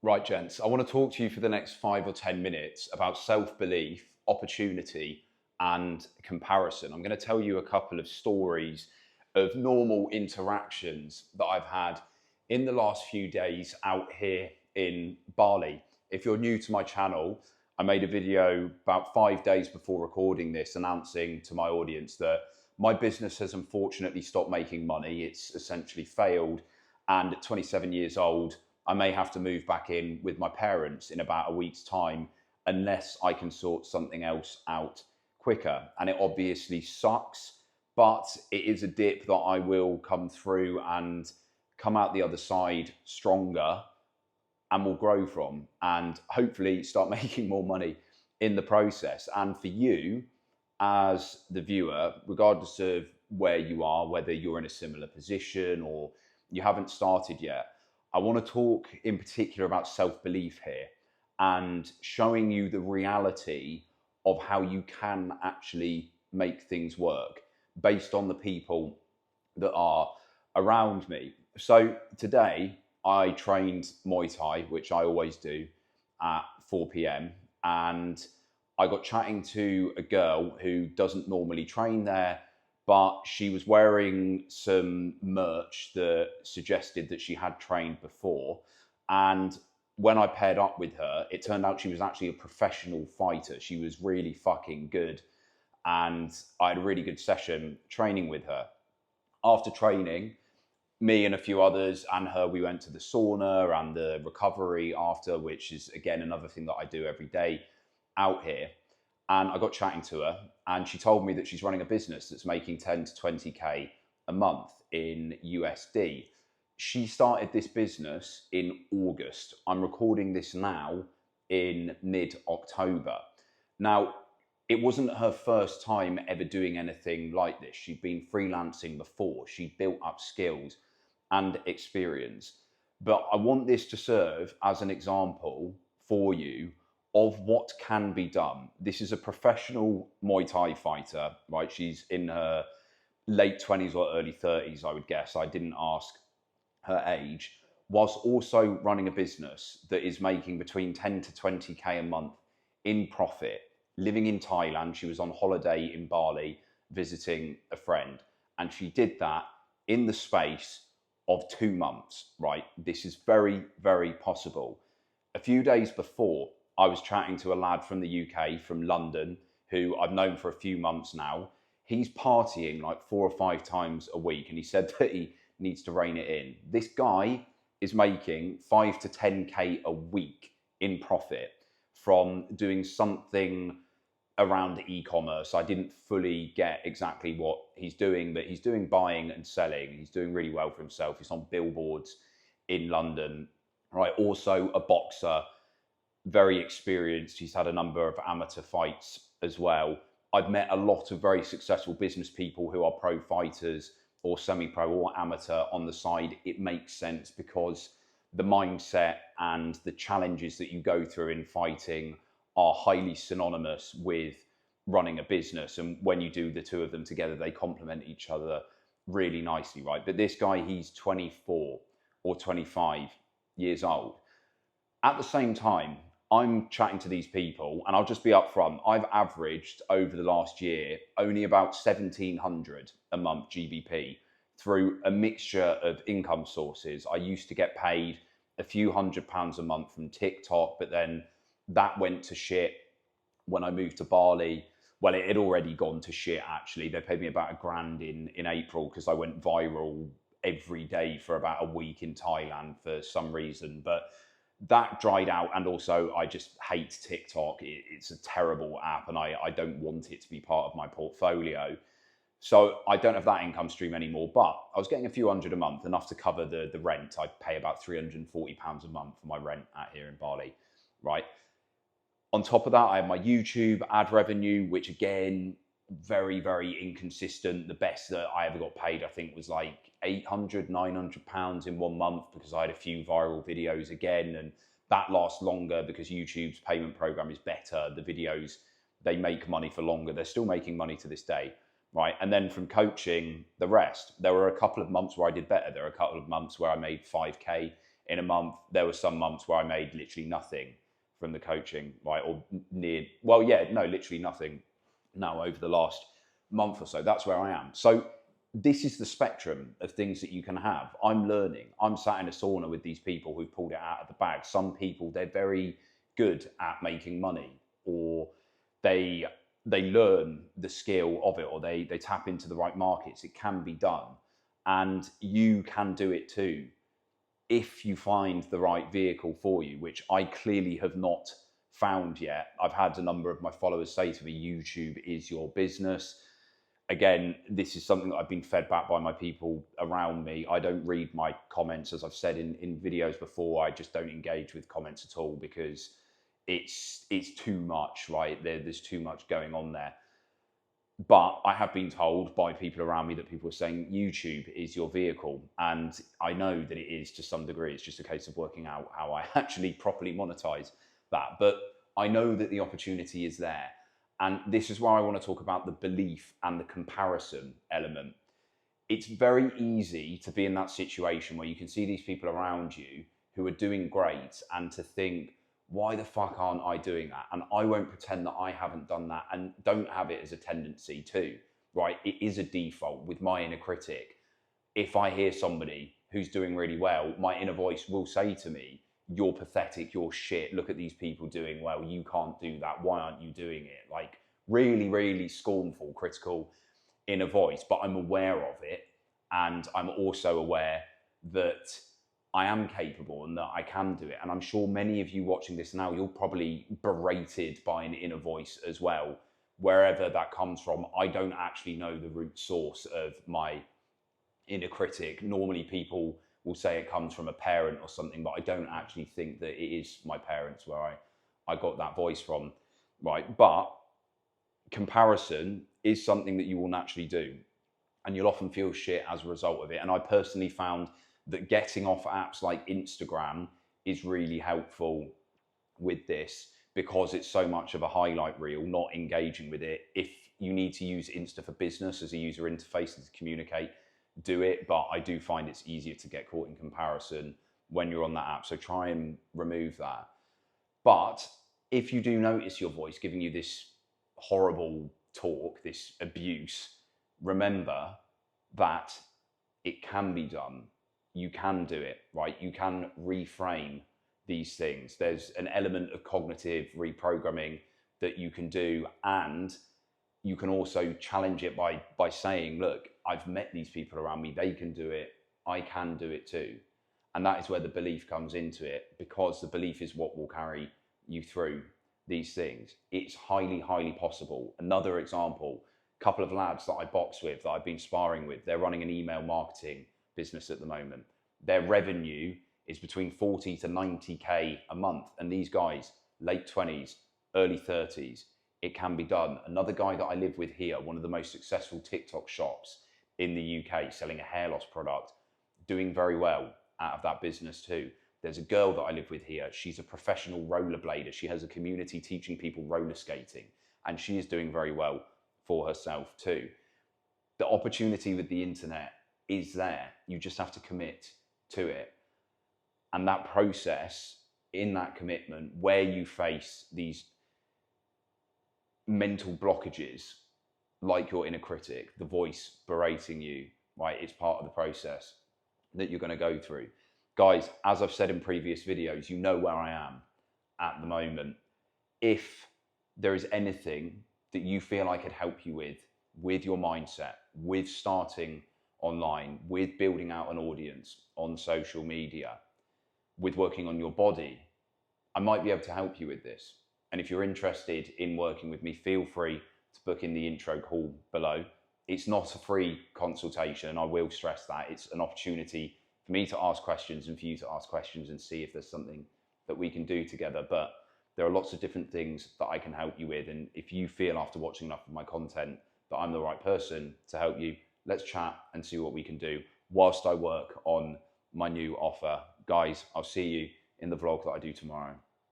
Right, gents, I want to talk to you for the next 5 or 10 minutes about self-belief, opportunity, and comparison. I'm going to tell you a couple of stories of normal interactions that I've had in the last few days out here in Bali. If you're new to my channel, I made a video about 5 days before recording this announcing to my audience that my business has unfortunately stopped making money. It's essentially failed. And at 27 years old, I may have to move back in with my parents in about a week's time unless I can sort something else out quicker. And it obviously sucks, but it is a dip that I will come through and come out the other side stronger and will grow from, and hopefully start making more money in the process. And for you, as the viewer, regardless of where you are, whether you're in a similar position or you haven't started yet, I want to talk in particular about self belief here and showing you the reality of how you can actually make things work based on the people that are around me. So today I trained Muay Thai, which I always do at 4 p.m. And I got chatting to a girl who doesn't normally train there, but she was wearing some merch that suggested that she had trained before. And when I paired up with her, it turned out she was actually a professional fighter. She was really fucking good. And I had a really good session training with her. After training, me and a few others and her, we went to the sauna and the recovery after, which is again another thing that I do every day out here. And I got chatting to her, and she told me that she's running a business that's making 10 to 20K a month in USD. She started this business in August. I'm recording this now in mid-October. Now, it wasn't her first time ever doing anything like this. She'd been freelancing before. She built up skills and experience. But I want this to serve as an example for you of what can be done. This is a professional Muay Thai fighter, right? She's in her late 20s or early 30s, I would guess. I didn't ask her age, whilst also running a business that is making between 10 to 20K a month in profit, living in Thailand. She was on holiday in Bali visiting a friend, and she did that in the space of 2 months, right? This is very, very possible. A few days before, I was chatting to a lad from the UK, from London, who I've known for a few months now. He's partying like 4 or 5 times a week, and he said that he needs to rein it in. This guy is making 5 to 10K a week in profit from doing something around e-commerce. I didn't fully get exactly what he's doing, but he's doing buying and selling. He's doing really well for himself. He's on billboards in London, right? Also a boxer, very experienced. He's had a number of amateur fights as well. I've met a lot of very successful business people who are pro fighters or semi-pro or amateur on the side. It makes sense because the mindset and the challenges that you go through in fighting are highly synonymous with running a business. And when you do the two of them together, they complement each other really nicely, right? But this guy, he's 24 or 25 years old. At the same time, I'm chatting to these people, and I'll just be upfront. I've averaged over the last year only about 1,700 a month GBP through a mixture of income sources. I used to get paid a few £100s a month from TikTok, but then that went to shit when I moved to Bali. Well, it had already gone to shit, actually. They paid me about £1,000 in April because I went viral every day for about a week in Thailand for some reason. But that dried out, and also I just hate TikTok. It's a terrible app, and I don't want it to be part of my portfolio. So I don't have that income stream anymore, but I was getting a few hundred a month, enough to cover the rent. I pay about £340 a month for my rent out here in Bali, right? On top of that, I have my YouTube ad revenue, which again, very, very inconsistent. The best that I ever got paid, I think, was like £800, £900 in 1 month because I had a few viral videos again. And that lasts longer because YouTube's payment program is better. The videos, they make money for longer. They're still making money to this day, right? And then from coaching, the rest. There were a couple of months where I did better. There were a couple of months where I made 5K in a month. There were some months where I made literally nothing from the coaching, right? Or literally nothing now over the last month or so. That's where I am. So this is the spectrum of things that you can have. I'm learning. I'm sat in a sauna with these people who've pulled it out of the bag. Some people, they're very good at making money, or they learn the skill of it, or they tap into the right markets. It can be done, and you can do it too if you find the right vehicle for you, which I clearly have not found yet. I've had a number of my followers say to me, YouTube is your business. Again, this is something that I've been fed back by my people around me. I don't read my comments, as I've said in videos before. I just don't engage with comments at all because it's too much, right? There's too much going on there. But I have been told by people around me that people are saying YouTube is your vehicle. And I know that it is to some degree. It's just a case of working out how I actually properly monetize that. But I know that the opportunity is there. And this is where I want to talk about the belief and the comparison element. It's very easy to be in that situation where you can see these people around you who are doing great and to think, why the fuck aren't I doing that? And I won't pretend that I haven't done that, and don't have it as a tendency too, right? It is a default with my inner critic. If I hear somebody who's doing really well, my inner voice will say to me, you're pathetic, you're shit, look at these people doing well, you can't do that, why aren't you doing it? Like really, really scornful, critical inner voice, but I'm aware of it. And I'm also aware that I am capable and that I can do it. And I'm sure many of you watching this now, you're probably berated by an inner voice as well, wherever that comes from. I don't actually know the root source of my inner critic. Normally people will say it comes from a parent or something, but I don't actually think that it is my parents where I got that voice from, right? But comparison is something that you will naturally do, and you'll often feel shit as a result of it. And I personally found that getting off apps like Instagram is really helpful with this, because it's so much of a highlight reel, not engaging with it. If you need to use Insta for business as a user interface and to communicate, do it. But I do find it's easier to get caught in comparison when you're on that app. So try and remove that. But if you do notice your voice giving you this horrible talk, this abuse, remember that it can be done. You can do it, right? You can reframe these things. There's an element of cognitive reprogramming that you can do, and you can also challenge it by saying, look, I've met these people around me, they can do it, I can do it too. And that is where the belief comes into it, because the belief is what will carry you through these things. It's highly, highly possible. Another example, a couple of lads that I box with, that I've been sparring with, they're running an email marketing business at the moment. Their revenue is between 40 to 90K a month. And these guys, late 20s, early 30s, it can be done. Another guy that I live with here, one of the most successful TikTok shops in the UK, selling a hair loss product, doing very well out of that business too. There's a girl that I live with here. She's a professional rollerblader. She has a community teaching people roller skating, and she is doing very well for herself too. The opportunity with the internet is there. You just have to commit to it. And that process, in that commitment, where you face these mental blockages, like your inner critic, the voice berating you, right? It's part of the process that you're going to go through. Guys, as I've said in previous videos, you know where I am at the moment. If there is anything that you feel I could help you with your mindset, with starting online, with building out an audience on social media, with working on your body, I might be able to help you with this. And if you're interested in working with me, feel free to book in the intro call below. It's not a free consultation. I will stress that. It's an opportunity for me to ask questions and for you to ask questions and see if there's something that we can do together. But there are lots of different things that I can help you with. And if you feel after watching enough of my content that I'm the right person to help you, let's chat and see what we can do whilst I work on my new offer. Guys, I'll see you in the vlog that I do tomorrow.